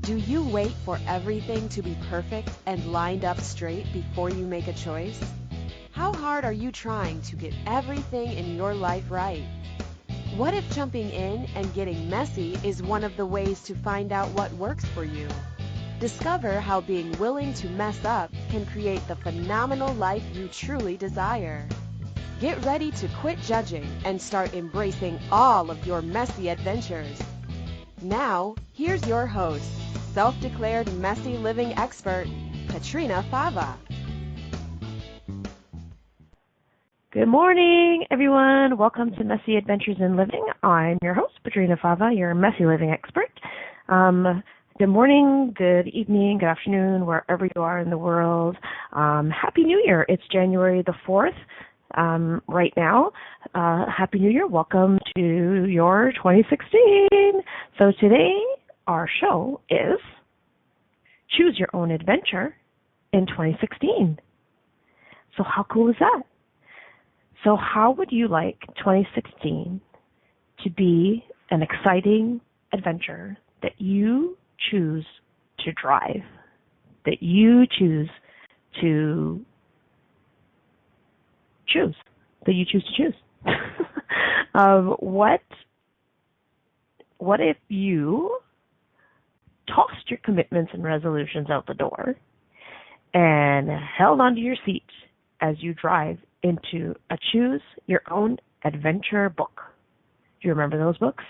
Do you wait for everything to be perfect and lined up straight before you make a choice? How hard are you trying to get everything in your life right? What if jumping in and getting messy is one of the ways to find out what works for you? Discover how being willing to mess up can create the phenomenal life you truly desire. Get ready to quit judging and start embracing all of your messy adventures. Now, here's your host, self-declared messy living expert, Petrina Fava. Good morning, everyone. Welcome to Messy Adventures in Living. I'm your host, Petrina Fava, your messy living expert. Good morning, good evening, good afternoon, wherever you are in the world. Happy New Year. It's January the 4th right now. Happy New Year. Welcome to your 2016. So today, our show is Choose Your Own Adventure in 2016. So how cool is that? So how would you like 2016 to be an exciting adventure that you choose to drive, that you choose to choose, What if you tossed your commitments and resolutions out the door and held onto your seat as you drive into a Choose Your Own Adventure book? Do you remember those books?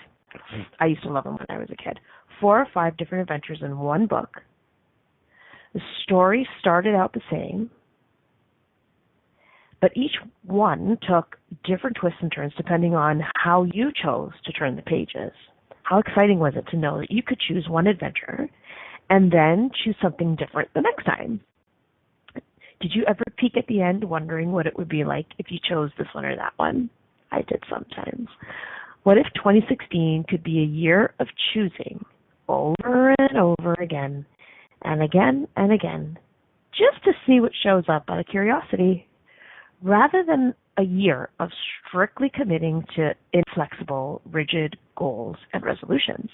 I used to love them when I was a kid. 4 or 5 different adventures in one book. The story started out the same, but each one took different twists and turns depending on how you chose to turn the pages. How exciting was it to know that you could choose one adventure and then choose something different the next time? Did you ever peek at the end wondering what it would be like if you chose this one or that one? I did sometimes. What if 2016 could be a year of choosing over and over again and again and again, just to see what shows up out of curiosity, rather than a year of strictly committing to inflexible, rigid goals and resolutions?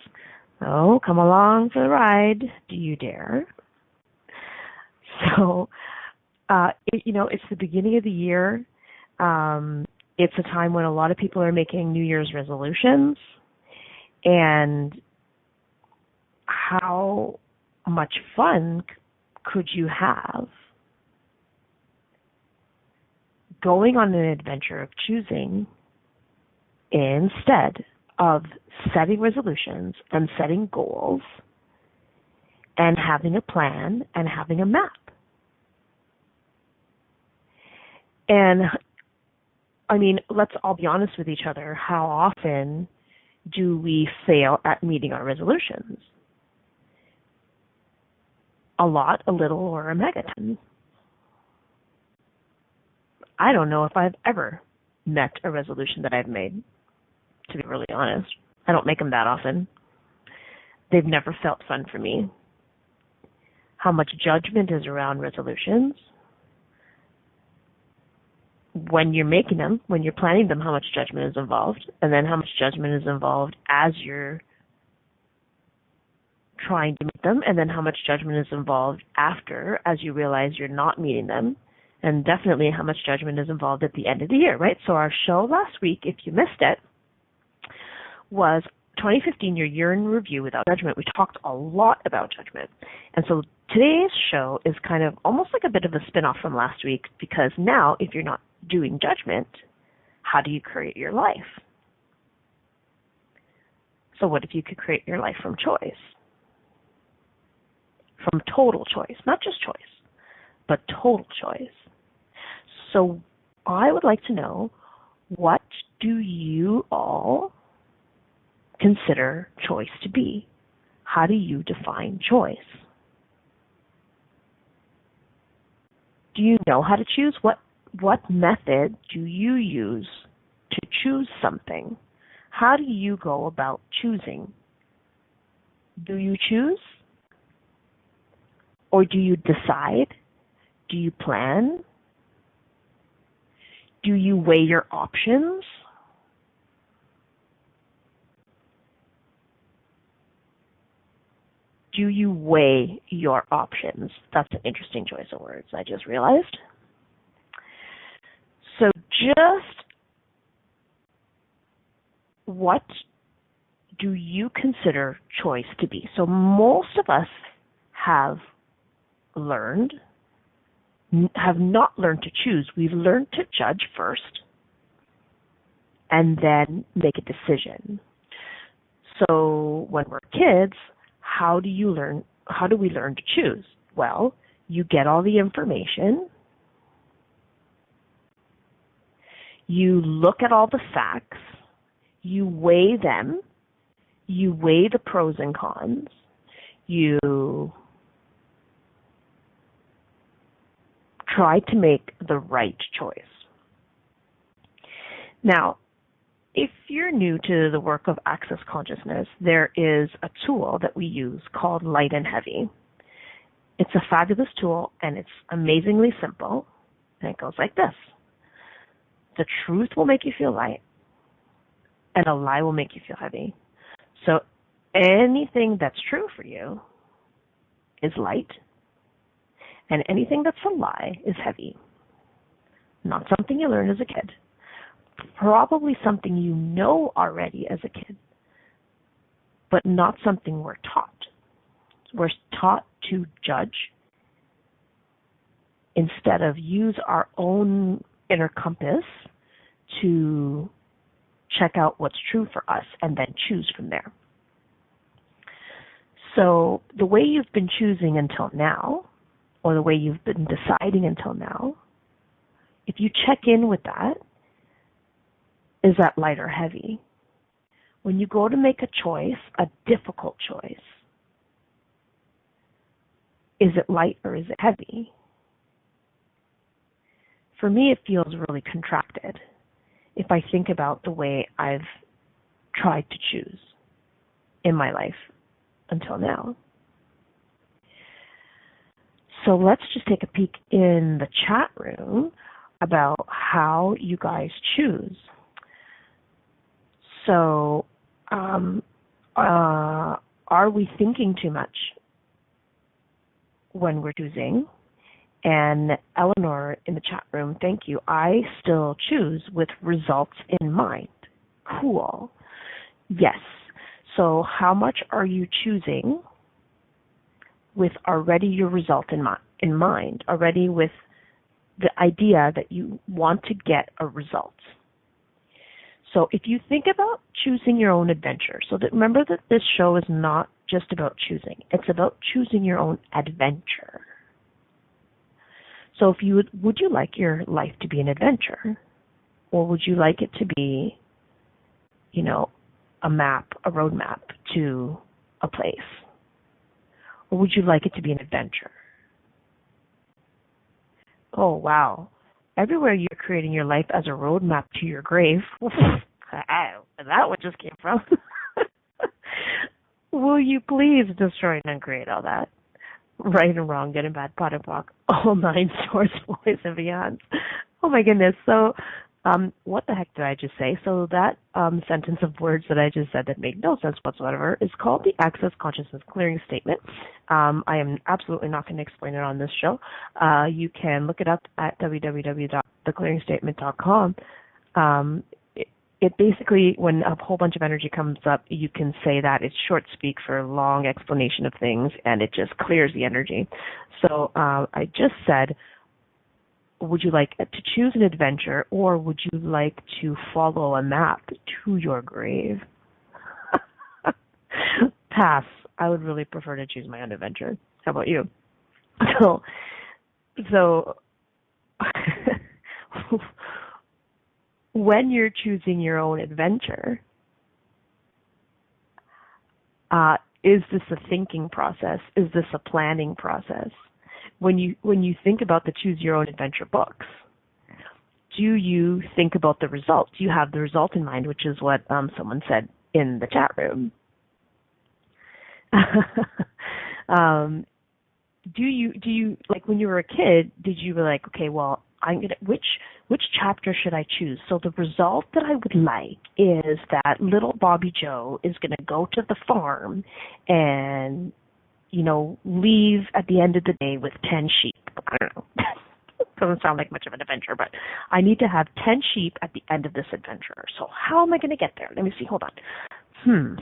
Oh, come along for the ride. Do you dare? So, it's the beginning of the year. It's a time when a lot of people are making New Year's resolutions. And how much fun could you have going on an adventure of choosing instead of setting resolutions and setting goals and having a plan and having a map? And, let's all be honest with each other. How often do we fail at meeting our resolutions? A lot, a little, or a megaton? I don't know if I've ever met a resolution that I've made, to be really honest. I don't make them that often. They've never felt fun for me. How much judgment is around resolutions? When you're making them, when you're planning them, how much judgment is involved, and then how much judgment is involved as you're trying to meet them, and then how much judgment is involved after as you realize you're not meeting them, and definitely how much judgment is involved at the end of the year, right? So our show last week, if you missed it, was 2015, your year in review without judgment. We talked a lot about judgment. And so today's show is kind of almost like a bit of a spin-off from last week, because now if you're not doing judgment, how do you create your life? So what if you could create your life from choice? From total choice, not just choice, but total choice. So I would like to know, what do you all consider choice to be? How do you define choice? Do you know how to choose? What method do you use to choose something? How do you go about choosing? Do you choose? Or do you decide? Do you plan? Do you weigh your options? Do do you weigh your options? That's an interesting choice of words, I just realized. So just what do you consider choice to be? So most of us have not learned to choose. We've learned to judge first and then make a decision. So when we're kids, how do we learn to choose? Well, you get all the information, you look at all the facts, you weigh them, you weigh the pros and cons, you try to make the right choice. Now, if you're new to the work of Access Consciousness, there is a tool that we use called Light and Heavy. It's a fabulous tool, and it's amazingly simple, and it goes like this. The truth will make you feel light, and a lie will make you feel heavy. So anything that's true for you is light, and anything that's a lie is heavy. Not something you learned as a kid. Probably something you know already as a kid, but not something we're taught. We're taught to judge instead of use our own inner compass to check out what's true for us and then choose from there. So the way you've been choosing until now, or the way you've been deciding until now, if you check in with that, is that light or heavy? When you go to make a choice, a difficult choice, is it light or is it heavy? For me, it feels really contracted if I think about the way I've tried to choose in my life until now. So let's just take a peek in the chat room about how you guys choose. So, are we thinking too much when we're choosing? And Eleanor in the chat room, thank you. I still choose with results in mind. Cool. Yes. So how much are you choosing with already your result in mind, already with the idea that you want to get a result? So if you think about choosing your own adventure, so that remember that this show is not just about choosing. It's about choosing your own adventure. So if you would you like your life to be an adventure? Or would you like it to be, a roadmap to a place? Or would you like it to be an adventure? Oh, wow. Everywhere you're creating your life as a roadmap to your grave. That one just came from. Will you please destroy and uncreate all that? Right and wrong, good and bad, pot and pock, all nine source boys and beyond. Oh my goodness. So what the heck did I just say? So that sentence of words that I just said that made no sense whatsoever is called the Access Consciousness Clearing Statement. I am absolutely not going to explain it on this show. You can look it up at www.theclearingstatement.com. It basically, when a whole bunch of energy comes up, you can say that it's short speak for a long explanation of things, and it just clears the energy. So I just said, would you like to choose an adventure, or would you like to follow a map to your grave? Pass. I would really prefer to choose my own adventure. How about you? So when you're choosing your own adventure, is this a thinking process? Is this a planning process? When you think about the Choose Your Own Adventure books, do you think about the result? Do you have the result in mind, which is what someone said in the chat room? Do you like when you were a kid? Did you be like, okay, well, which chapter should I choose? So the result that I would like is that little Bobby Joe is going to go to the farm and leave at the end of the day with 10 sheep. I don't know. Doesn't sound like much of an adventure, but I need to have 10 sheep at the end of this adventure. So how am I going to get there? Let me see. Hold on.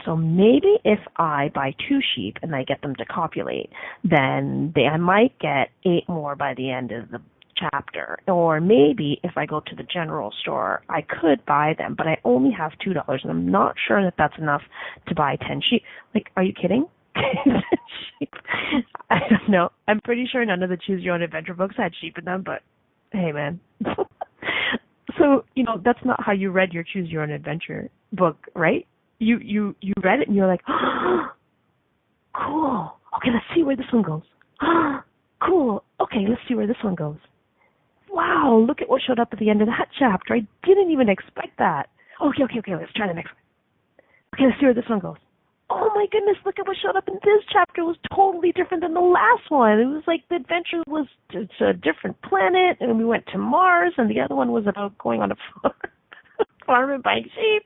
So maybe if I buy 2 sheep and I get them to copulate, then I might get 8 more by the end of the chapter. Or maybe if I go to the general store, I could buy them, but I only have $2, and I'm not sure that that's enough to buy 10 sheep. Like, are you kidding? Sheep. I don't know. I'm pretty sure none of the Choose Your Own Adventure books had sheep in them, but hey, man. So, that's not how you read your Choose Your Own Adventure book, right? You read it and you're like, oh, cool. Okay, let's see where this one goes. Cool. Okay, let's see where this one goes. Wow, look at what showed up at the end of that chapter. I didn't even expect that. Okay, let's try the next one. Okay, let's see where this one goes. Oh my goodness, look at what showed up in this chapter. It was totally different than the last one. It was like the adventure was to a different planet, and we went to Mars, and the other one was about going on a farm and buying sheep.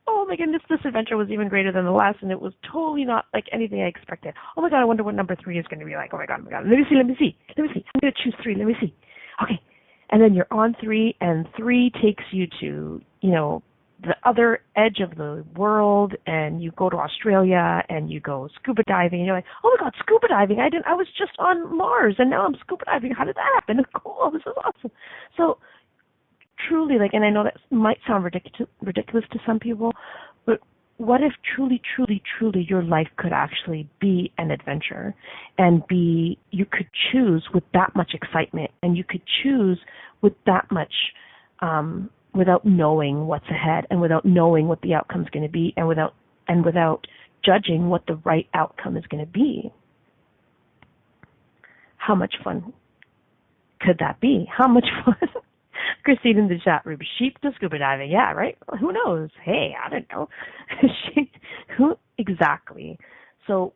Oh my goodness, this adventure was even greater than the last, and it was totally not like anything I expected. Oh my god, I wonder what number 3 is going to be like. Oh my god. Let me see. I'm going to choose 3. Let me see. Okay. And then you're on 3, and 3 takes you to, the other edge of the world, and you go to Australia and you go scuba diving, and you're like, oh my god, scuba diving. I was just on Mars and now I'm scuba diving. How did that happen? Cool, this is awesome. So truly, and I know that might sound ridiculous to some people, but what if truly your life could actually be an adventure, and you could choose with that much excitement, and you could choose with that much without knowing what's ahead, and without knowing what the outcome's going to be, and without judging what the right outcome is going to be. How much fun could that be? How much fun? Christine in the chat room, sheep to scuba diving. Yeah, right? Who knows? Hey, I don't know. Who exactly? So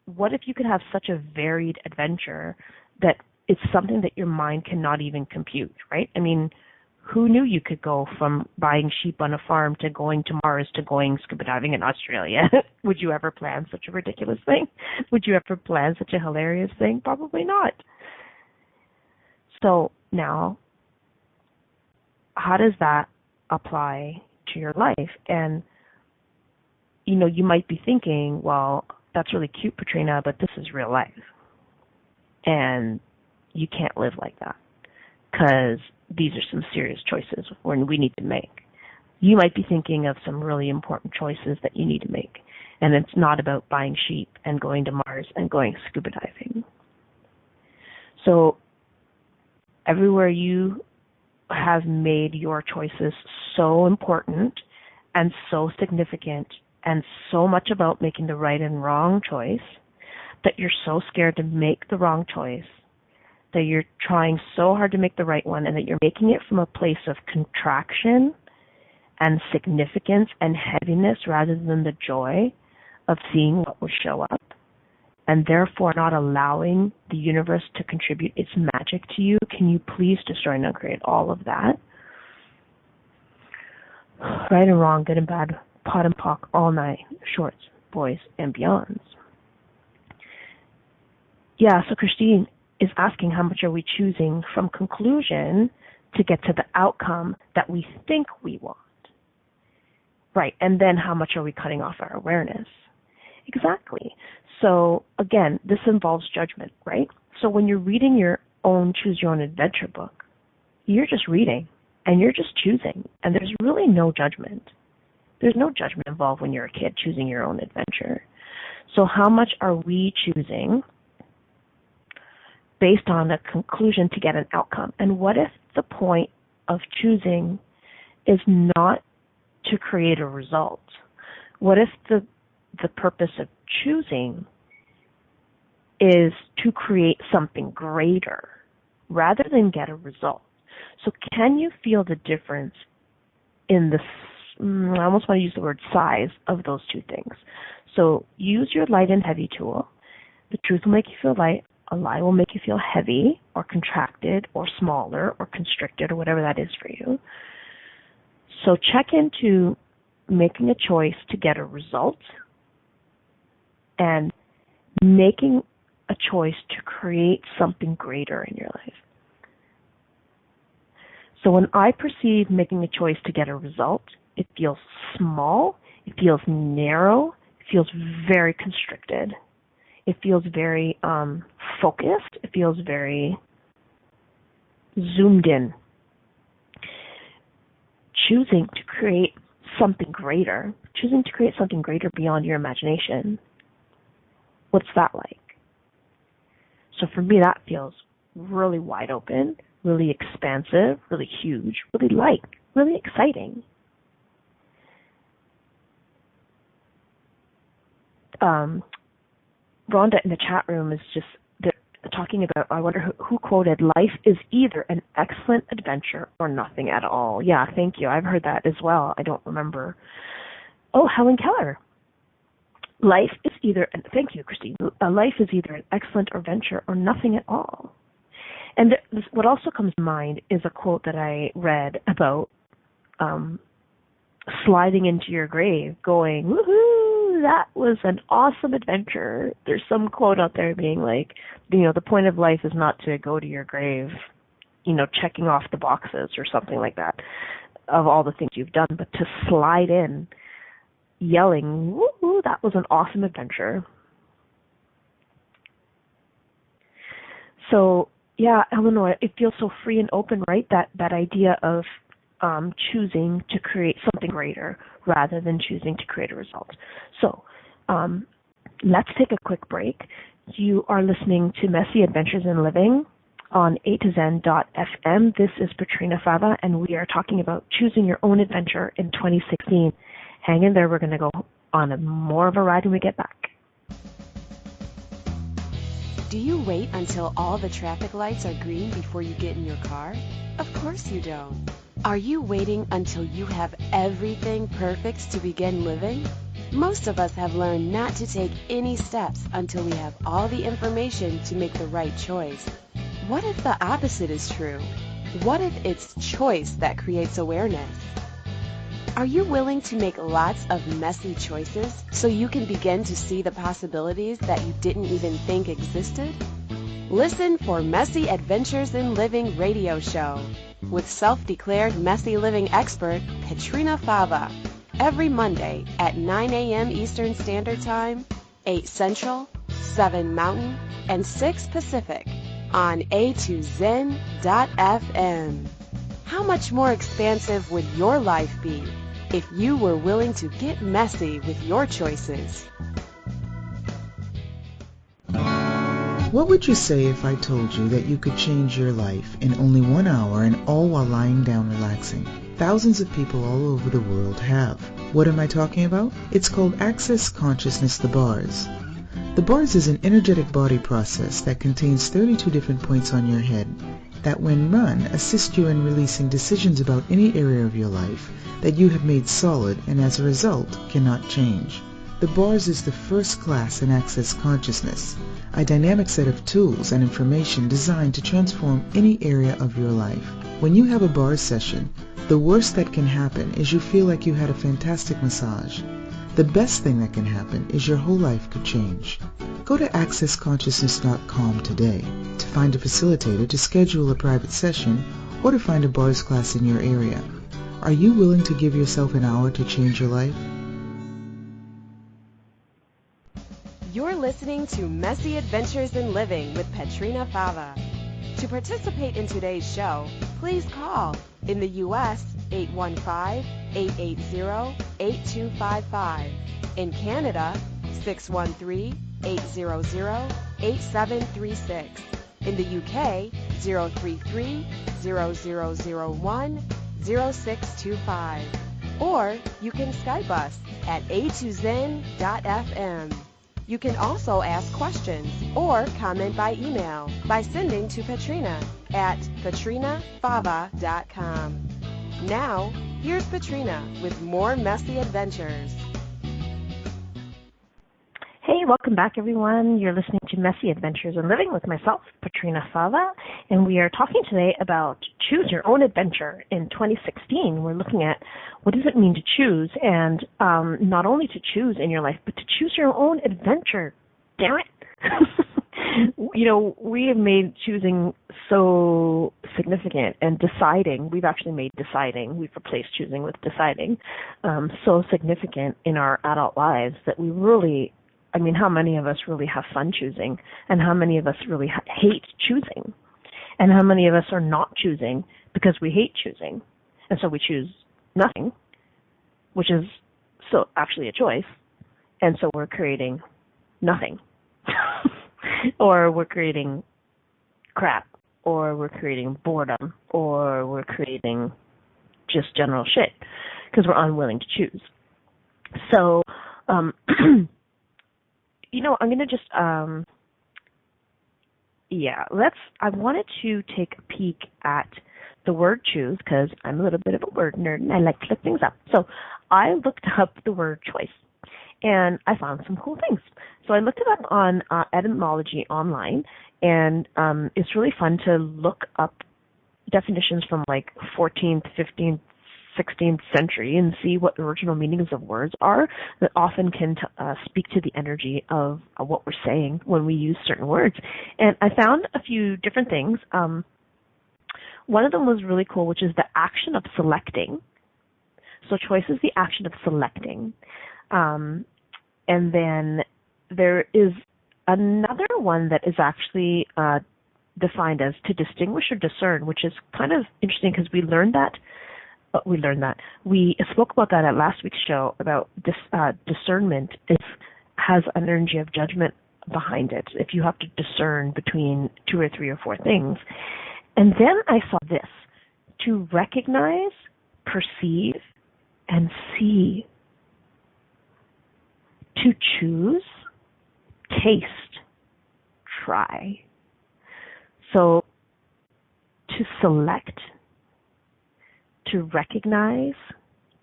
what if you could have such a varied adventure that it's something that your mind cannot even compute, right? I mean, who knew you could go from buying sheep on a farm to going to Mars to going scuba diving in Australia? Would you ever plan such a ridiculous thing? Would you ever plan such a hilarious thing? Probably not. So now, how does that apply to your life? And, you might be thinking, well, that's really cute, Petrina, but this is real life. And you can't live like that, because these are some serious choices we need to make. You might be thinking of some really important choices that you need to make, and it's not about buying sheep and going to Mars and going scuba diving. So everywhere you have made your choices so important and so significant and so much about making the right and wrong choice that you're so scared to make the wrong choice, that you're trying so hard to make the right one, and that you're making it from a place of contraction and significance and heaviness rather than the joy of seeing what will show up, and therefore not allowing the universe to contribute its magic to you. Can you please destroy and uncreate all of that? Right and wrong, good and bad, pot and pock, all night, shorts, boys, and beyonds. Yeah, so Christine is asking, how much are we choosing from conclusion to get to the outcome that we think we want? Right, and then how much are we cutting off our awareness? Exactly. So again, this involves judgment, right? So when you're reading your own Choose Your Own Adventure book, you're just reading and you're just choosing, and there's really no judgment. There's no judgment involved when you're a kid choosing your own adventure. So how much are we choosing based on a conclusion to get an outcome? And what if the point of choosing is not to create a result? What if the purpose of choosing is to create something greater rather than get a result? So can you feel the difference in I almost want to use the word size of those two things? So use your light and heavy tool. The truth will make you feel light. A lie will make you feel heavy or contracted or smaller or constricted or whatever that is for you. So check into making a choice to get a result and making a choice to create something greater in your life. So when I perceive making a choice to get a result, it feels small, it feels narrow, it feels very constricted. It feels very focused, it feels very zoomed in. Choosing to create something greater beyond your imagination, what's that like? So for me, that feels really wide open, really expansive, really huge, really light, really exciting. Rhonda in the chat room is just talking about, I wonder who quoted, life is either an excellent adventure or nothing at all. Yeah, thank you. I've heard that as well. I don't remember. Oh, Helen Keller. Life is either, thank you, Christine. Life is either an excellent adventure or nothing at all. And what also comes to mind is a quote that I read about sliding into your grave, going, woohoo, that was an awesome adventure. There's some quote out there being like, the point of life is not to go to your grave, checking off the boxes or something like that of all the things you've done, but to slide in, yelling, woohoo, that was an awesome adventure. So, yeah, Eleanor, it feels so free and open, right? That idea of choosing to create something greater rather than choosing to create a result. So let's take a quick break. You are listening to Messy Adventures in Living on A2Zen.fm. This is Petrina Fava, and we are talking about choosing your own adventure in 2016. Hang in there. We're going to go on more of a ride when we get back. Do you wait until all the traffic lights are green before you get in your car? Of course you don't. Are you waiting until you have everything perfect to begin living? Most of us have learned not to take any steps until we have all the information to make the right choice. What if the opposite is true? What if it's choice that creates awareness? Are you willing to make lots of messy choices so you can begin to see the possibilities that you didn't even think existed? Listen for Messy Adventures in Living radio show with self-declared messy living expert Petrina Fava every Monday at 9 a.m. Eastern Standard Time, 8 Central, 7 Mountain, and 6 Pacific on A2Zen.fm. How much more expansive would your life be if you were willing to get messy with your choices? What would you say if I told you that you could change your life in only 1 hour and all while lying down relaxing? Thousands of people all over the world have. What am I talking about? It's called Access Consciousness, the bars. The bars is an energetic body process that contains 32 different points on your head that when run assist you in releasing decisions about any area of your life that you have made solid and as a result cannot change. The bars is the first class in Access Consciousness, a dynamic set of tools and information designed to transform any area of your life. When you have a bars session, the worst that can happen is you feel like you had a fantastic massage. The best thing that can happen is your whole life could change. Go to accessconsciousness.com today to find a facilitator to schedule a private session or to find a bars class in your area. Are you willing to give yourself an hour to change your life? You're listening to Messy Adventures in Living with Petrina Fava. To participate in today's show, please call in the U.S. 815-880-8255. In Canada, 613-800-8736. In the UK, 033-0001-0625. Or you can Skype us at A2Zen.fm. You can also ask questions or comment by email by sending to Petrina at petrinafava.com. Now, here's Petrina with more messy adventures. Hey, welcome back, everyone. You're listening to Messy Adventures in Living with myself, Petrina Fava, and we are talking today about choose your own adventure in 2016. We're looking at what does it mean to choose, and not only to choose in your life, but to choose your own adventure. Damn it, We have made choosing so significant, and deciding, we've actually made deciding, we've replaced choosing with deciding, so significant in our adult lives that we really, how many of us really have fun choosing, and how many of us really hate choosing, and how many of us are not choosing because we hate choosing, and so we choose nothing, which is so actually a choice, and so we're creating nothing. Or we're creating crap, or we're creating boredom, or we're creating just general shit because we're unwilling to choose. So, I'm going to just, I wanted to take a peek at the word choose because I'm a little bit of a word nerd and I like to look things up. So I looked up the word choice, and I found some cool things. So I looked it up on etymology online, and it's really fun to look up definitions from like 14th, 15th, 16th century and see what the original meanings of words are that often can speak to the energy of what we're saying when we use certain words. And I found a few different things. One of them was really cool, which is the action of selecting. So choice is the action of selecting. And then there is another one that is actually defined as to distinguish or discern, which is kind of interesting because we spoke about that at last week's show about discernment has an energy of judgment behind it. If you have to discern between 2 or 3 or 4 things. And then I saw this: to recognize, perceive, and see. To choose, taste, try. So to select, to recognize,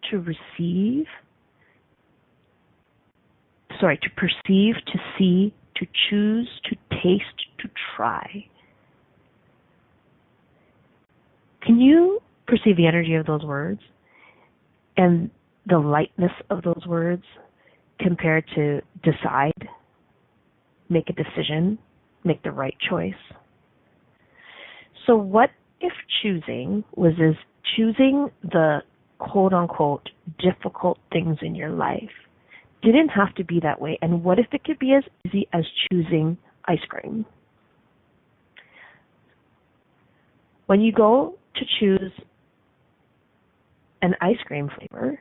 to receive, to perceive, to see, to choose, to taste, to try. Can you perceive the energy of those words and the lightness of those words compared to decide, make a decision, make the right choice? So what if choosing was choosing the quote-unquote difficult things in your life didn't have to be that way? And what if it could be as easy as choosing ice cream? When you go to choose an ice cream flavor,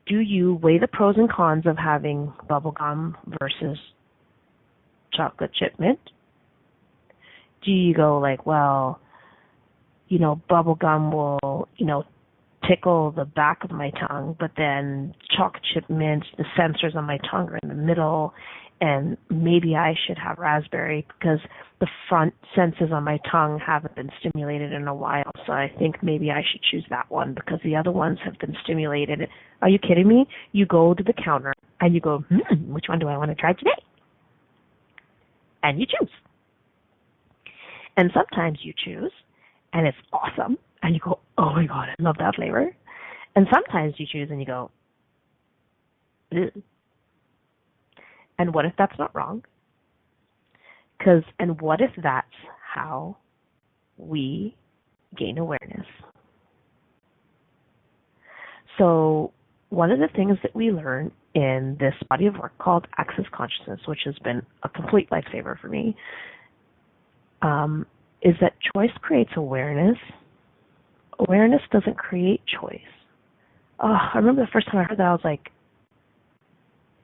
do you weigh the pros and cons of having bubblegum versus chocolate chip mint? Do you go like, well, bubblegum will, tickle the back of my tongue, but then chocolate chip mint, the sensors on my tongue are in the middle, and maybe I should have raspberry because the front senses on my tongue haven't been stimulated in a while, so I think maybe I should choose that one because the other ones have been stimulated. Are you kidding me? You go to the counter and you go, which one do I want to try today? And you choose. And sometimes you choose and it's awesome and you go, oh my God, I love that flavor. And sometimes you choose and you go, ugh. And what if that's not wrong? And what if that's how we gain awareness? So one of the things that we learn in this body of work called Access Consciousness, which has been a complete lifesaver for me, is that choice creates awareness. Awareness doesn't create choice. I remember the first time I heard that, I was like,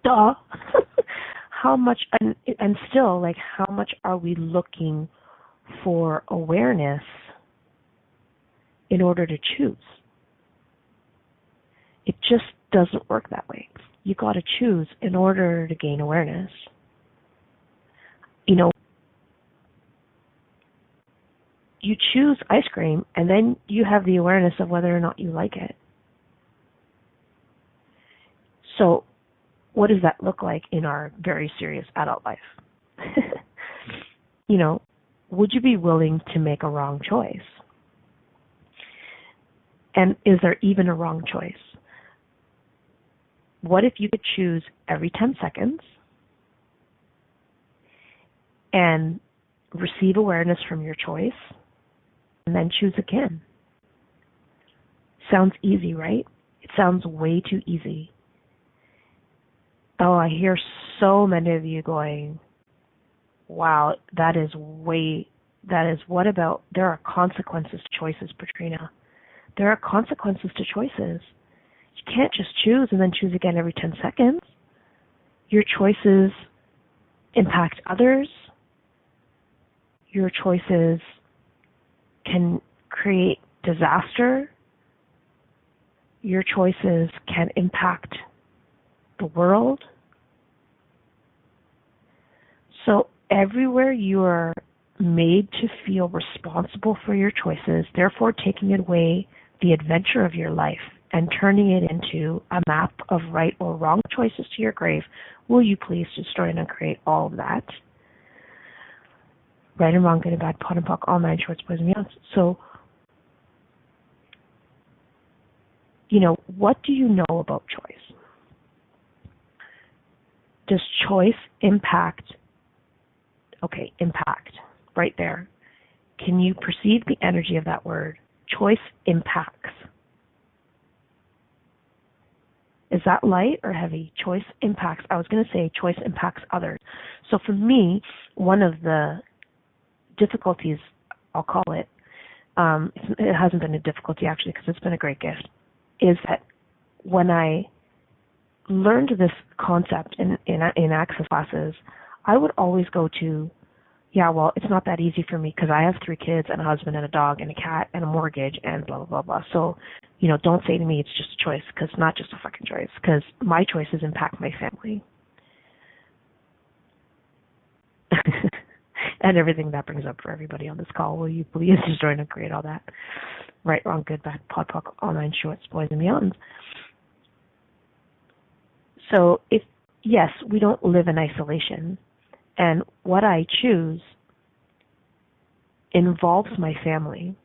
duh. How much, and still, like, how much are we looking for awareness in order to choose? It just doesn't work that way. You got to choose in order to gain awareness. You choose ice cream, and then you have the awareness of whether or not you like it. So what does that look like in our very serious adult life? Would you be willing to make a wrong choice? And is there even a wrong choice? What if you could choose every 10 seconds and receive awareness from your choice, and then choose again. Sounds easy, right? It sounds way too easy. Oh, I hear so many of you going, wow, what about, there are consequences to choices, Petrina. There are consequences to choices. You can't just choose and then choose again every 10 seconds. Your choices impact others. Your choices can create disaster. Your choices can impact the world. So everywhere you are made to feel responsible for your choices, therefore taking away the adventure of your life and turning it into a map of right or wrong choices to your grave, will you please destroy and uncreate all of that? Right and wrong, good and bad, pot and pock, all nine shorts, boys and beyonds. So, what do you know about choice? Does choice impact? Okay, impact, right there. Can you perceive the energy of that word? Choice impacts. Is that light or heavy? Choice impacts. I was going to say choice impacts others. So for me, one of the difficulties, I'll call it, it hasn't been a difficulty actually because it's been a great gift, is that when I learned this concept in access classes, I would always go to, it's not that easy for me because I have 3 kids and a husband and a dog and a cat and a mortgage and blah, blah, blah, blah. So, don't say to me it's just a choice, because it's not just a fucking choice, because my choices impact my family. And everything that brings up for everybody on this call. Will you please just join and create all that? Right, wrong, good, bad, pod, poc, all nine shorts, boys and beyonds. So yes, we don't live in isolation. And what I choose involves my family.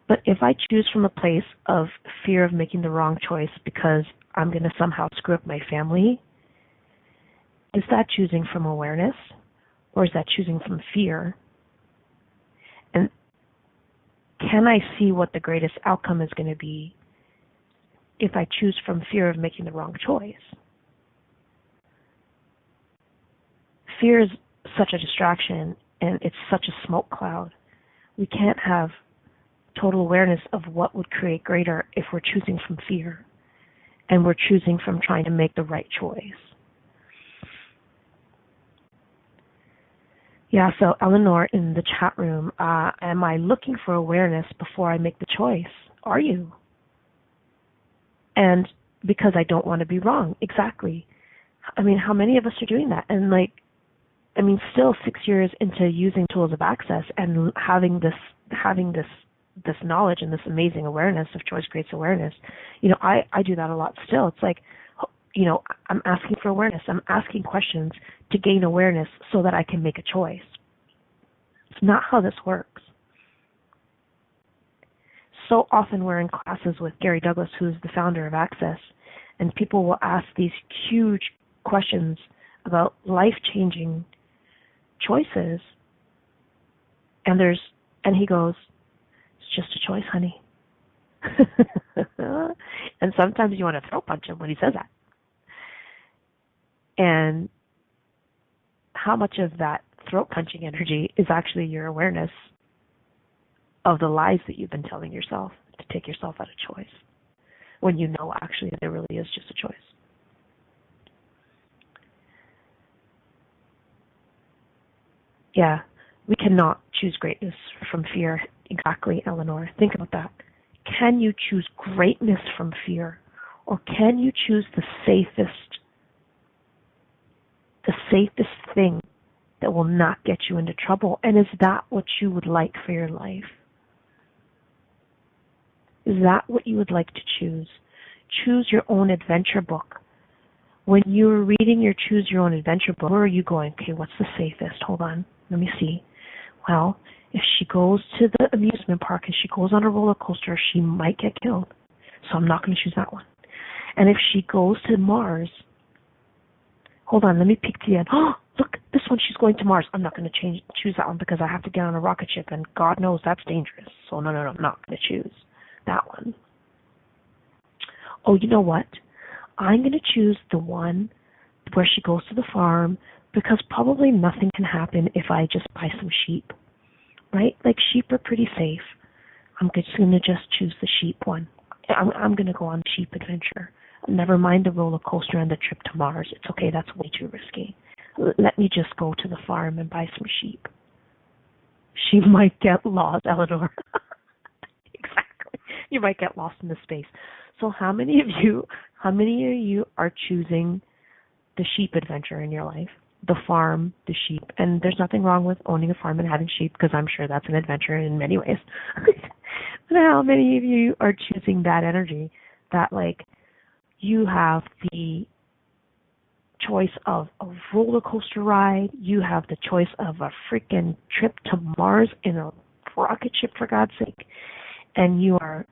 But if I choose from a place of fear of making the wrong choice because I'm going to somehow screw up my family, is that choosing from awareness or is that choosing from fear? And can I see what the greatest outcome is going to be if I choose from fear of making the wrong choice? Fear is such a distraction, and it's such a smoke cloud. We can't have total awareness of what would create greater if we're choosing from fear and we're choosing from trying to make the right choice. Yeah, so Eleanor in the chat room, am I looking for awareness before I make the choice? Are you? And because I don't want to be wrong. Exactly. I mean, how many of us are doing that? And still 6 years into using tools of access and having this knowledge and this amazing awareness of choice creates awareness, I do that a lot still. It's like, I'm asking for awareness. I'm asking questions to gain awareness so that I can make a choice. It's not how this works. So often we're in classes with Gary Douglas, who's the founder of Access, and people will ask these huge questions about life-changing choices, and he goes, it's just a choice, honey. And sometimes you want to throat punch him when he says that. And how much of that throat punching energy is actually your awareness of the lies that you've been telling yourself to take yourself out of choice, when you know actually that there really is just a choice. Yeah, we cannot choose greatness from fear. Exactly, Eleanor. Think about that. Can you choose greatness from fear? Or can you choose the safest thing that will not get you into trouble? And is that what you would like for your life? Is that what you would like to choose? Choose your own adventure book. When you're reading your choose your own adventure book, where are you going? Okay, what's the safest? Hold on, let me see. Well, if she goes to the amusement park and she goes on a roller coaster, she might get killed. So I'm not going to choose that one. And if she goes to Mars, hold on, let me peek to the end. Oh, look, this one, she's going to Mars. I'm not going to choose that one because I have to get on a rocket ship, and God knows that's dangerous. So no, I'm not going to choose that one. Oh, you know what? I'm going to choose the one where she goes to the farm because probably nothing can happen if I just buy some sheep, right? Like, sheep are pretty safe. I'm just going to choose the sheep one. I'm going to go on the sheep adventure. Never mind the roller coaster and the trip to Mars. It's okay, that's way too risky. Let me just go to the farm and buy some sheep. She might get lost, Eleanor. Exactly. You might get lost in the space. So how many of you are choosing the sheep adventure in your life? The farm, the sheep. And there's nothing wrong with owning a farm and having sheep, because I'm sure that's an adventure in many ways. But how many of you are choosing that energy, that like you have the choice of a roller coaster ride, you have the choice of a freaking trip to Mars in a rocket ship, for God's sake, and you are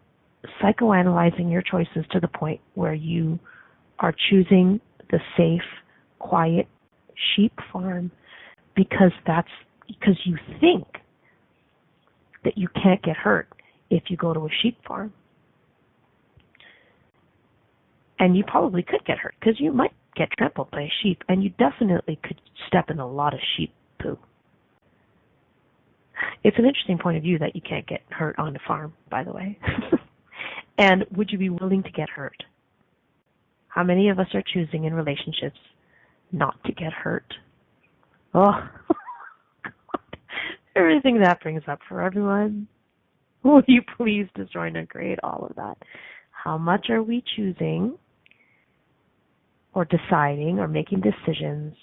psychoanalyzing your choices to the point where you are choosing the safe, quiet sheep farm because you think that you can't get hurt if you go to a sheep farm. And you probably could get hurt because you might get trampled by a sheep, and you definitely could step in a lot of sheep poo. It's an interesting point of view that you can't get hurt on a farm, by the way. And would you be willing to get hurt? How many of us are choosing in relationships not to get hurt? Oh, everything that brings up for everyone. Will you please destroy and create all of that? How much are we choosing or deciding or making decisions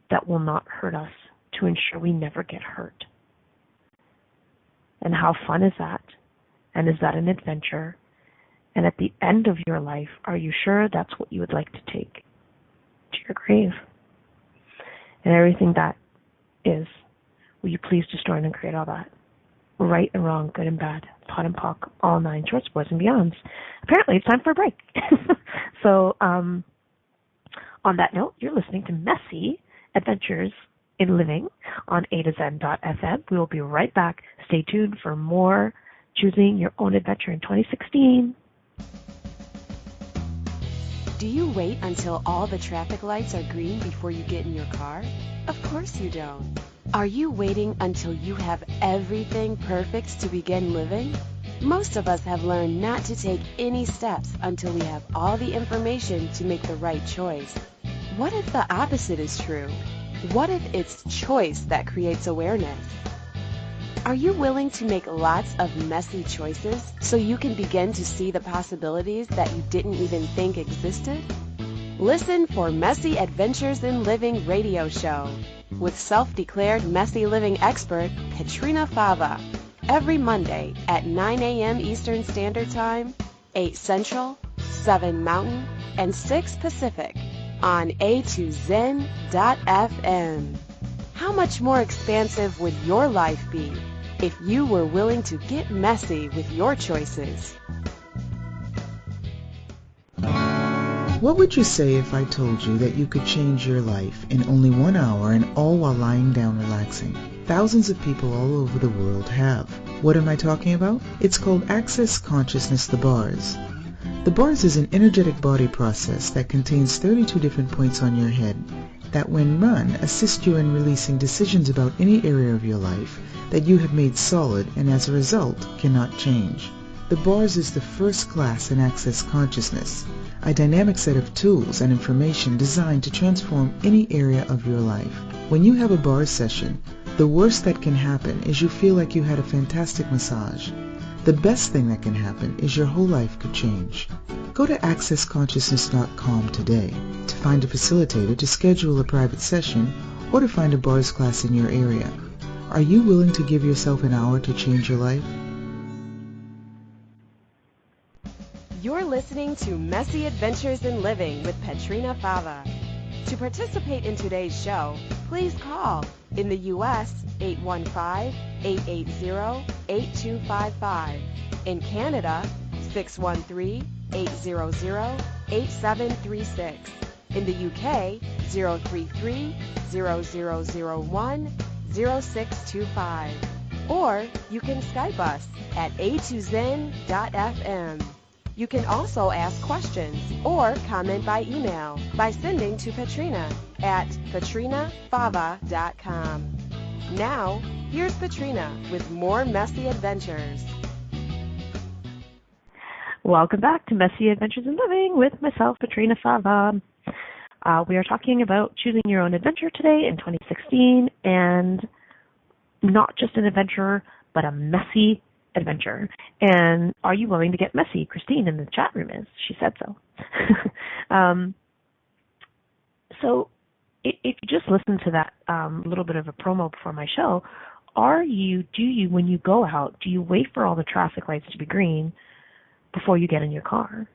that will not hurt us to ensure we never get hurt? And how fun is that? And is that an adventure? And at the end of your life, are you sure that's what you would like to take to your grave? And everything that is, will you please destroy and create all that? Right and wrong, good and bad, pot and pock, all nine shorts, boys and beyonds. Apparently, it's time for a break. So, on that note, you're listening to Messy Adventures in Living on A to Zen.fm. We will be right back. Stay tuned for more Choosing Your Own Adventure in 2016. Do you wait until all the traffic lights are green before you get in your car? Of course you don't. Are you waiting until you have everything perfect to begin living? Most of us have learned not to take any steps until we have all the information to make the right choice. What if the opposite is true? What if it's choice that creates awareness? Are you willing to make lots of messy choices so you can begin to see the possibilities that you didn't even think existed? Listen for Messy Adventures in Living radio show with self-declared messy living expert Petrina Fava every Monday at 9 a.m. Eastern Standard Time, 8 Central, 7 Mountain, and 6 Pacific on A2Zen.fm. How much more expansive would your life be if you were willing to get messy with your choices? What would you say if I told you that you could change your life in only 1 hour and all while lying down relaxing? Thousands of people all over the world have. What am I talking about? It's called Access Consciousness, the bars. The bars is an energetic body process that contains 32 different points on your head that, when run, assist you in releasing decisions about any area of your life that you have made solid and as a result cannot change. The bars is the first class in Access Consciousness, a dynamic set of tools and information designed to transform any area of your life. When you have a bar session, the worst that can happen is you feel like you had a fantastic massage. The best thing that can happen is your whole life could change. Go to accessconsciousness.com today to find a facilitator to schedule a private session or to find a bars class in your area. Are you willing to give yourself an hour to change your life? You're listening to Messy Adventures in Living with Petrina Fava. To participate in today's show, please call in the U.S. 815-880-8255. In Canada, 613-800-8736. In the UK, 033-0001-0625. Or you can Skype us at a2zen.fm. You can also ask questions or comment by email by sending to Petrina at petrinafava.com. Now, here's Petrina with more messy adventures. Welcome back to Messy Adventures in Living with myself, Petrina Fava. We are talking about choosing your own adventure today in 2016, and not just an adventure, but a messy adventure. And are you willing to get messy? Christine in the chat room is. She said so. So if you just listen to that little bit of a promo before my show, when you go out, do you wait for all the traffic lights to be green before you get in your car?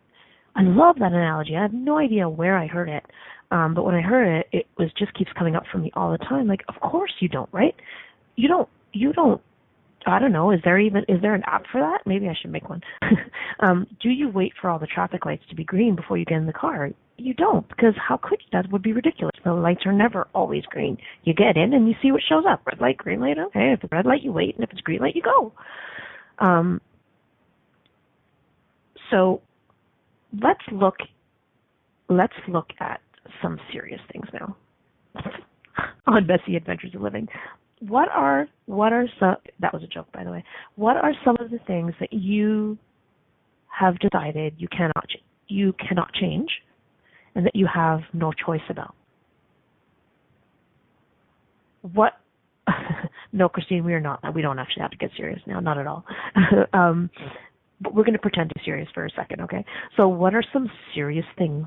I love that analogy. I have no idea where I heard it, but when I heard it, it just keeps coming up for me all the time. Like, of course you don't, right? You don't. I don't know. Is there an app for that? Maybe I should make one. Do you wait for all the traffic lights to be green before you get in the car? You don't, because how could you? That would be ridiculous. The lights are never always green. You get in and you see what shows up. Red light, green light, okay. If it's red light, you wait, and if it's green light, you go. So let's look at some serious things now on Messy Adventures of Living. What are some, that was a joke, by the way. What are some of the things that you have decided you cannot change, and that you have no choice about? What? No, Christine, we don't actually have to get serious now, not at all. But we're going to pretend to be serious for a second, okay? So what are some serious things?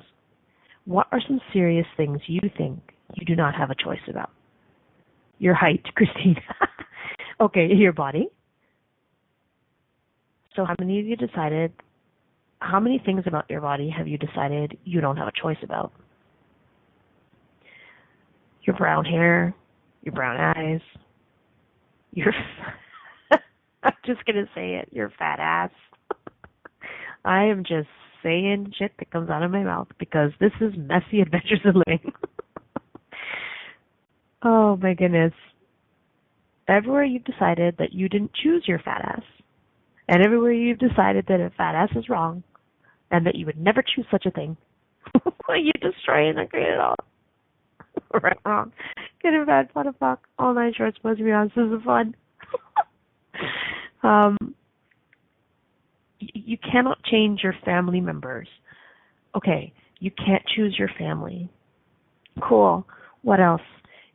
What are some serious things you think you do not have a choice about? Your height, Christine. Okay, your body. So how many things about your body have you decided you don't have a choice about? Your brown hair, your brown eyes, I'm just going to say it, your fat ass. I am just saying shit that comes out of my mouth because this is Messy Adventures of Living. Oh my goodness. Everywhere you've decided that you didn't choose your fat ass, and everywhere you've decided that a fat ass is wrong, and that you would never choose such a thing, you destroy and create it all. Right, wrong. Good and bad, fun and fuck, all nine shorts, boys and beyond. This is fun. You cannot change your family members. Okay, you can't choose your family. Cool. What else?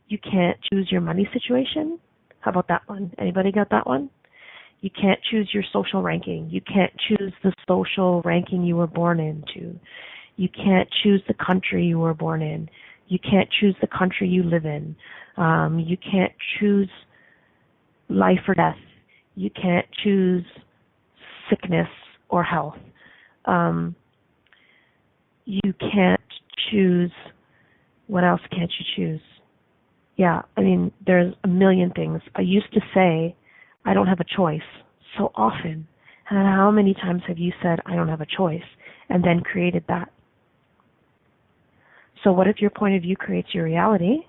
You can't choose your money situation. How about that one? Anybody got that one? You can't choose your social ranking. You can't choose the social ranking you were born into. You can't choose the country you were born in. You can't choose the country you live in. You can't choose life or death. You can't choose sickness or health. You can't choose, what else can't you choose? Yeah, I mean, there's a million things. I used to say, I don't have a choice so often. And how many times have you said, I don't have a choice, and then created that? So what if your point of view creates your reality?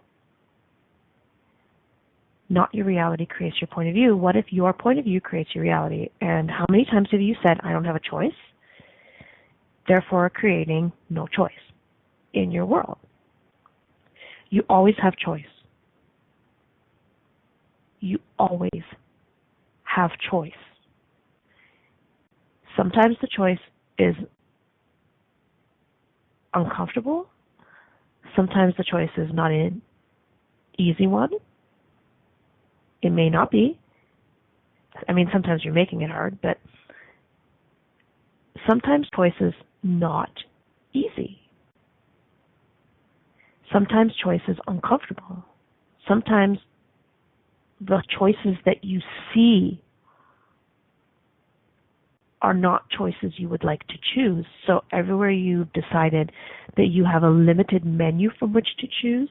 Not your reality creates your point of view. What if your point of view creates your reality? And how many times have you said, I don't have a choice, therefore creating no choice in your world? You always have choice. You always have choice. Sometimes the choice is uncomfortable. Sometimes the choice is not an easy one. It may not be. I mean, sometimes you're making it hard, but sometimes choice is not easy. Sometimes choice is uncomfortable. Sometimes the choices that you see are not choices you would like to choose. So everywhere you've decided that you have a limited menu from which to choose,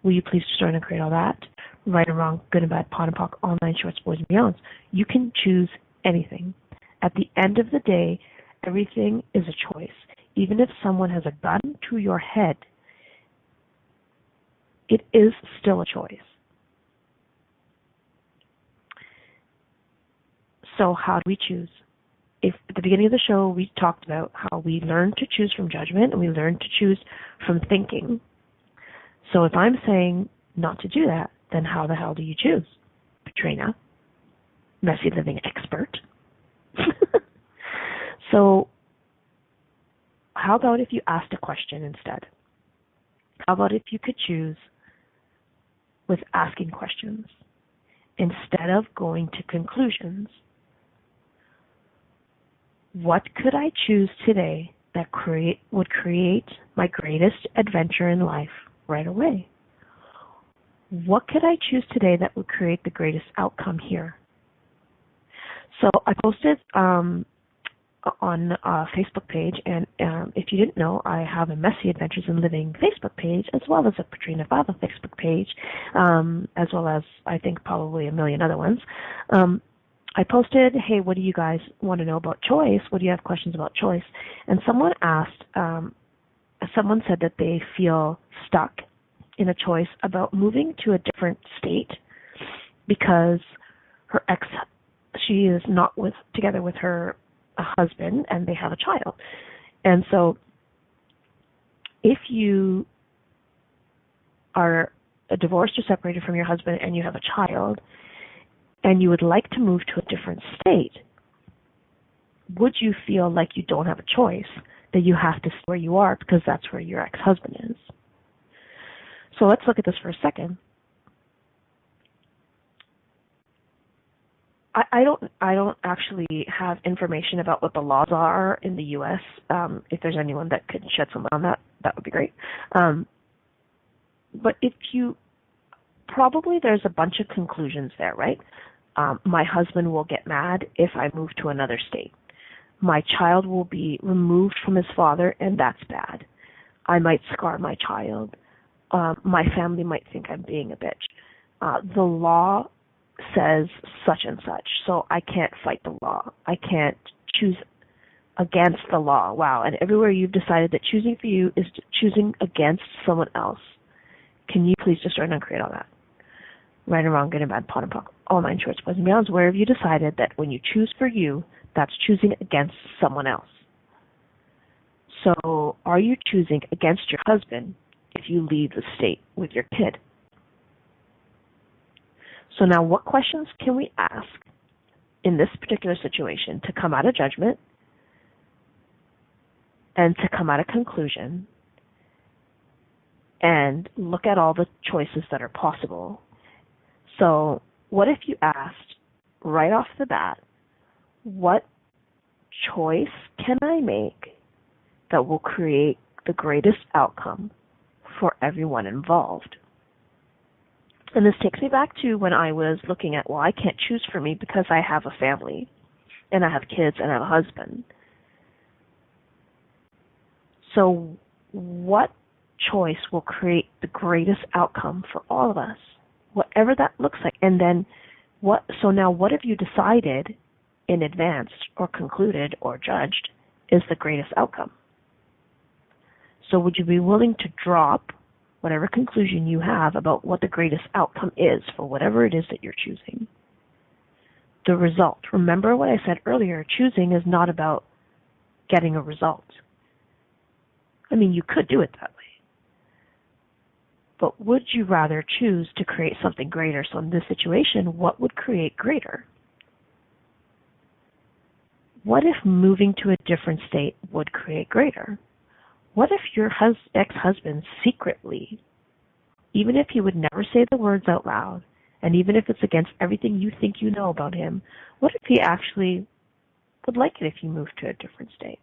will you please start and create all that? Right and wrong, good and bad, pot and pock, all nine shorts, boys and beyonds. You can choose anything. At the end of the day, everything is a choice. Even if someone has a gun to your head, it is still a choice. So how do we choose? If at the beginning of the show we talked about how we learn to choose from judgment and we learn to choose from thinking. So if I'm saying not to do that, then how the hell do you choose? Petrina, messy living expert. So how about if you asked a question instead? How about if you could choose with asking questions instead of going to conclusions? What could I choose today that would create my greatest adventure in life right away? What could I choose today that would create the greatest outcome here? So I posted on a Facebook page, and if you didn't know, I have a Messy Adventures in Living Facebook page, as well as a Petrina Fava Facebook page, as well as I think probably a million other ones. I posted, hey, what do you guys want to know about choice? What do you have questions about choice? And someone asked, someone said that they feel stuck in a choice about moving to a different state because her she is not together with her husband and they have a child. And so if you are divorced or separated from your husband and you have a child and you would like to move to a different state, would you feel like you don't have a choice, that you have to stay where you are because that's where your ex-husband is? So let's look at this for a second. I don't actually have information about what the laws are in the U.S. If there's anyone that could shed some light on that, that would be great. But probably there's a bunch of conclusions there, right? My husband will get mad if I move to another state. My child will be removed from his father, and that's bad. I might scar my child. My family might think I'm being a bitch. The law says such and such, so I can't fight the law. I can't choose against the law. Wow, and everywhere you've decided that choosing for you is choosing against someone else. Can you please destroy and uncreate all that? Right and wrong, good and bad, pot and pock, all nine shorts, boys and beyonds. Where have you decided that when you choose for you, that's choosing against someone else? So are you choosing against your husband if you leave the state with your kid? So now what questions can we ask in this particular situation to come out of judgment and to come out of conclusion and look at all the choices that are possible? So what if you asked right off the bat, what choice can I make that will create the greatest outcome for everyone involved? And this takes me back to when I was looking at, well, I can't choose for me because I have a family and I have kids and I have a husband. So what choice will create the greatest outcome for all of us, whatever that looks like? And then so now what have you decided in advance or concluded or judged is the greatest outcome? So would you be willing to drop whatever conclusion you have about what the greatest outcome is for whatever it is that you're choosing? The result. Remember what I said earlier, choosing is not about getting a result. I mean, you could do it that way. But would you rather choose to create something greater? So in this situation, what would create greater? What if moving to a different state would create greater? What if your ex-husband secretly, even if he would never say the words out loud, and even if it's against everything you think you know about him, what if he actually would like it if you moved to a different state?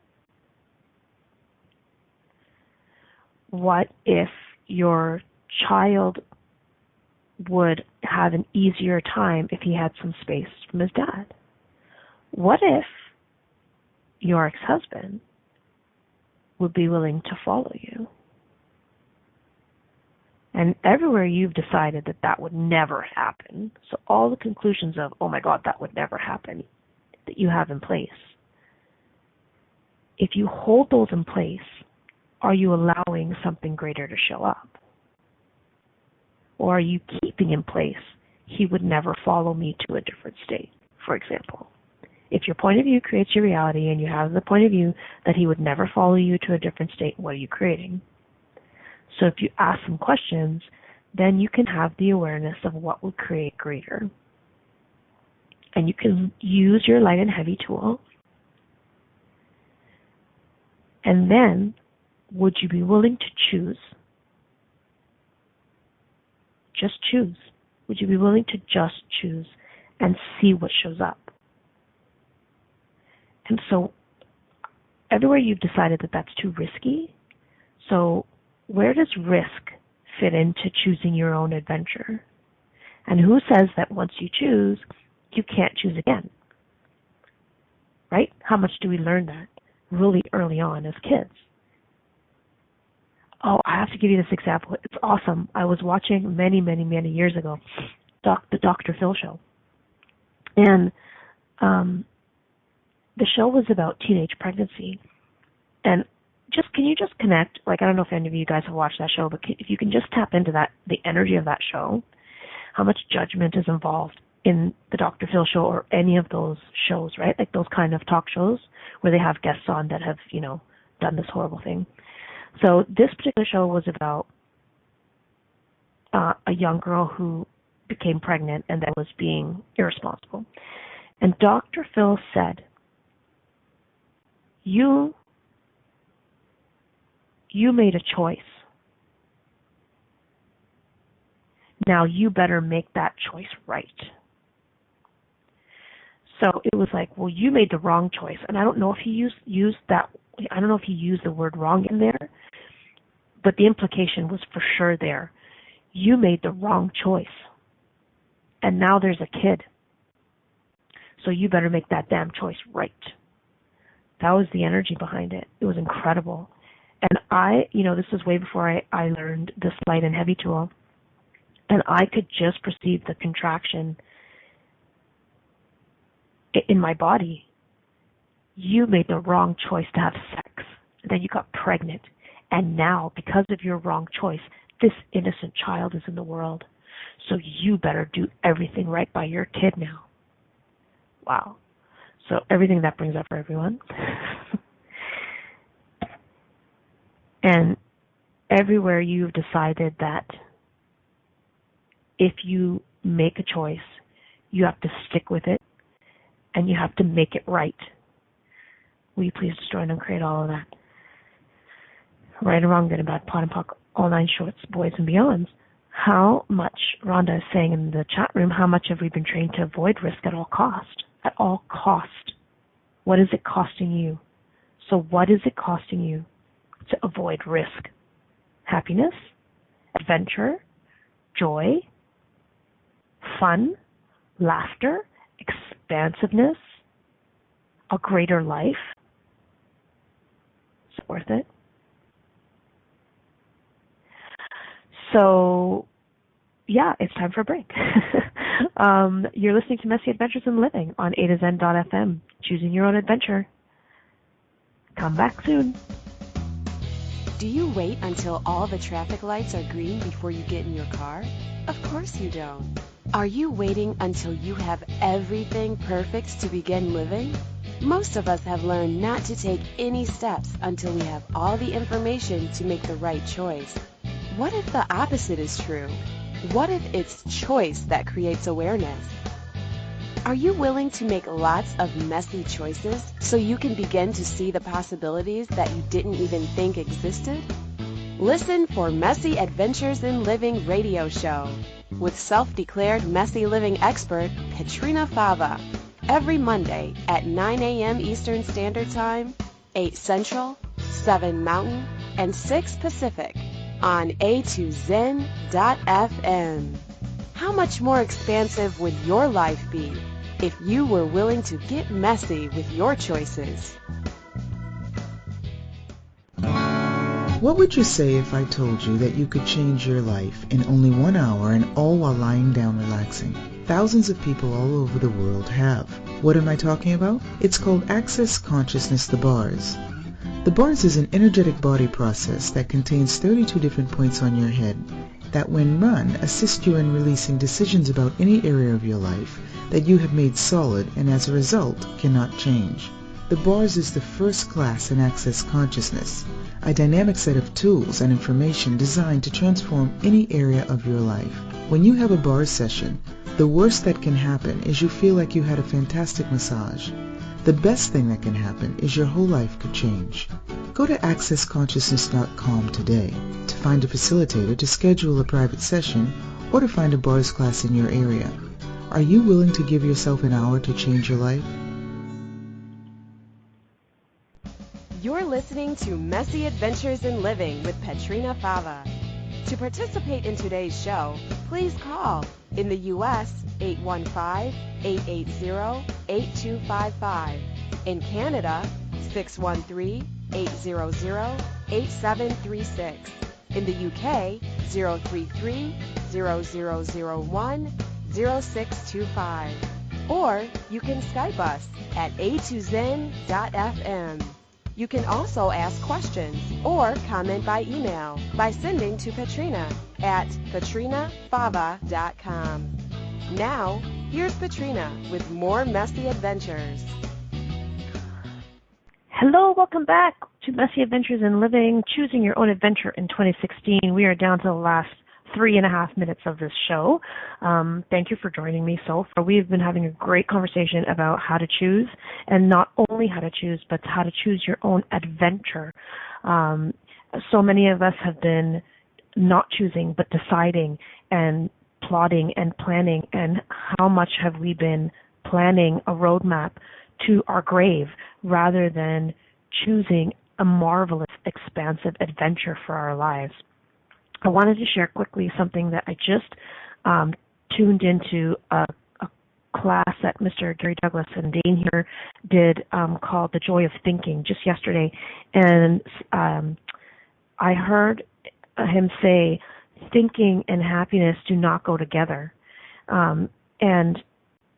What if your child would have an easier time if he had some space from his dad? What if your ex-husband would be willing to follow you? And everywhere you've decided that that would never happen, so all the conclusions of, oh my God, that would never happen, that you have in place, if you hold those in place, are you allowing something greater to show up? or are you keeping in place, he would never follow me to a different state, for example? If your point of view creates your reality and you have the point of view that he would never follow you to a different state, what are you creating? So if you ask some questions, then you can have the awareness of what would create greater. And you can use your light and heavy tool. And then, would you be willing to choose? Just choose. Would you be willing to just choose and see what shows up? And so, everywhere you've decided that that's too risky, so where does risk fit into choosing your own adventure? And who says that once you choose, you can't choose again? Right? How much do we learn that really early on as kids? Oh, I have to give you this example. It's awesome. I was watching many, many, many years ago the Dr. Phil show. And the show was about teenage pregnancy. And can you just connect, like, I don't know if any of you guys have watched that show, but if you can just tap into that, the energy of that show, how much judgment is involved in the Dr. Phil show or any of those shows, right? Like those kind of talk shows where they have guests on that have, done this horrible thing. So this particular show was about a young girl who became pregnant and that was being irresponsible. And Dr. Phil said, you made a choice. Now you better make that choice right. So it was like, well, you made the wrong choice. And I don't know if he used that. I don't know if he used the word wrong in there, but the implication was for sure there. You made the wrong choice. And now there's a kid. So you better make that damn choice right. That was the energy behind it. It was incredible. And this was way before I learned this light and heavy tool. And I could just perceive the contraction in my body. You made the wrong choice to have sex. And then you got pregnant. And now, because of your wrong choice, this innocent child is in the world. So you better do everything right by your kid now. Wow. So everything that brings up for everyone. And everywhere you've decided that if you make a choice, you have to stick with it and you have to make it right. Will you please destroy and uncreate all of that? Right and wrong, good and bad, pot and pock, all nine shorts, boys and beyonds. How much, Rhonda is saying in the chat room, how much have we been trained to avoid risk at all cost? At all cost. What is it costing you? So what is it costing you to avoid risk? Happiness, adventure, joy, fun, laughter, expansiveness, a greater life. Is it worth it? So, yeah, it's time for a break. You're listening to Messy Adventures in Living on A to Zen.fm, choosing your own adventure. Come back soon. Do you wait until all the traffic lights are green before you get in your car? Of course you don't. Are you waiting until you have everything perfect to begin living? Most of us have learned not to take any steps until we have all the information to make the right choice. What if the opposite is true? What if it's choice that creates awareness? Are you willing to make lots of messy choices so you can begin to see the possibilities that you didn't even think existed? Listen for Messy Adventures in Living radio show with self-declared messy living expert Petrina Fava every Monday at 9 a.m. Eastern Standard Time, 8 Central, 7 Mountain, and 6 Pacific on A2Zen.fm. How much more expansive would your life be if you were willing to get messy with your choices? What would you say if I told you that you could change your life in only 1 hour and all while lying down relaxing? Thousands of people all over the world have. What am I talking about? It's called Access Consciousness, the bars. The bars is an energetic body process that contains 32 different points on your head that when run assist you in releasing decisions about any area of your life that you have made solid and as a result cannot change. The bars is the first class in Access Consciousness, a dynamic set of tools and information designed to transform any area of your life. When you have a bars session, the worst that can happen is you feel like you had a fantastic massage. The best thing that can happen is your whole life could change. Go to accessconsciousness.com today to find a facilitator to schedule a private session or to find a bars class in your area. Are you willing to give yourself an hour to change your life? You're listening to Messy Adventures in Living with Petrina Fava. To participate in today's show, please call in the U.S. 815-880-8255. In Canada, 613-800-8736. In the UK, 033-0001-0625. Or you can Skype us at a2zen.fm. You can also ask questions or comment by email by sending to Petrina at petrinafava.com. Now, here's Petrina with more Messy Adventures. Hello, welcome back to Messy Adventures in Living, Choosing Your Own Adventure in 2016. We are down to the last 3.5 minutes of this show. Thank you for joining me so far. We've been having a great conversation about how to choose, and not only how to choose, but how to choose your own adventure. So many of us have been not choosing, but deciding and plotting and planning, and how much have we been planning a roadmap to our grave rather than choosing a marvelous, expansive adventure for our lives. I wanted to share quickly something that I just tuned into a class that Mr. Gary Douglas and Dane here did called The Joy of Thinking just yesterday. And I heard him say, thinking and happiness do not go together. And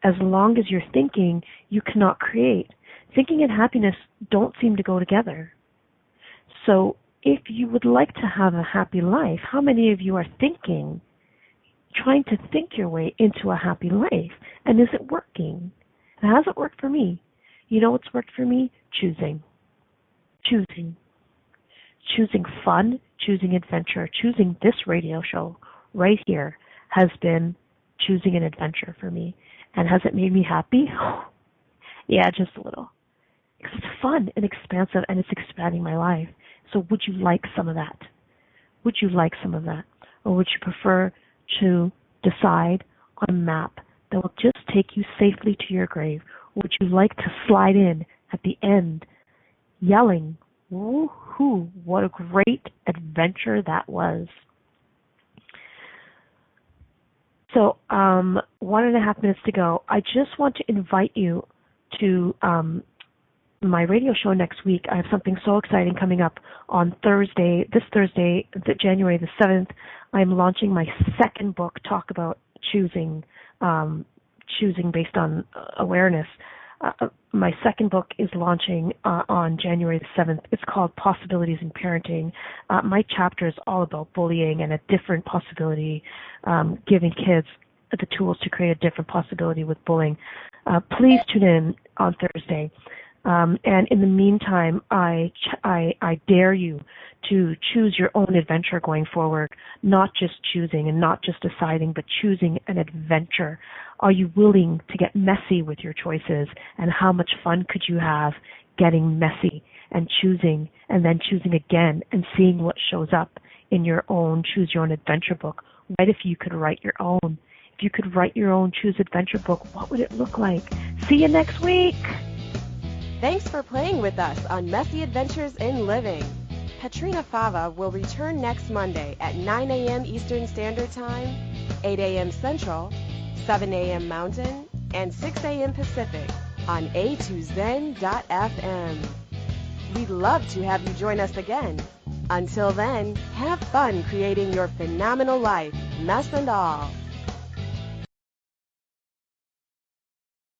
as long as you're thinking, you cannot create. Thinking and happiness don't seem to go together. So if you would like to have a happy life, how many of you are thinking, trying to think your way into a happy life? And is it working? And has it worked for me? You know what's worked for me? Choosing. Choosing fun, choosing adventure, choosing this radio show right here has been choosing an adventure for me. And has it made me happy? Yeah, just a little. Because it's fun and expansive, and it's expanding my life. So would you like some of that? Would you like some of that? Or would you prefer to decide on a map that will just take you safely to your grave? Or would you like to slide in at the end yelling, woohoo, what a great adventure that was. So 1.5 minutes to go. I just want to invite you to my radio show next week. I have something so exciting coming up on Thursday, January the 7th. I'm launching my second book, Talk About Choosing, choosing based on awareness. My second book is launching on January the 7th. It's called Possibilities in Parenting. My chapter is all about bullying and a different possibility, giving kids the tools to create a different possibility with bullying. Please tune in on Thursday. And in the meantime, I dare you to choose your own adventure going forward, not just choosing and not just deciding, but choosing an adventure. Are you willing to get messy with your choices? And how much fun could you have getting messy and choosing and then choosing again and seeing what shows up in your own Choose Your Own Adventure book? What if you could write your own? If you could write your own Choose Adventure book, what would it look like? See you next week. Thanks for playing with us on Messy Adventures in Living. Petrina Fava will return next Monday at 9 a.m. Eastern Standard Time, 8 a.m. Central, 7 a.m. Mountain, and 6 a.m. Pacific on a2zen.fm. We'd love to have you join us again. Until then, have fun creating your phenomenal life, mess and all.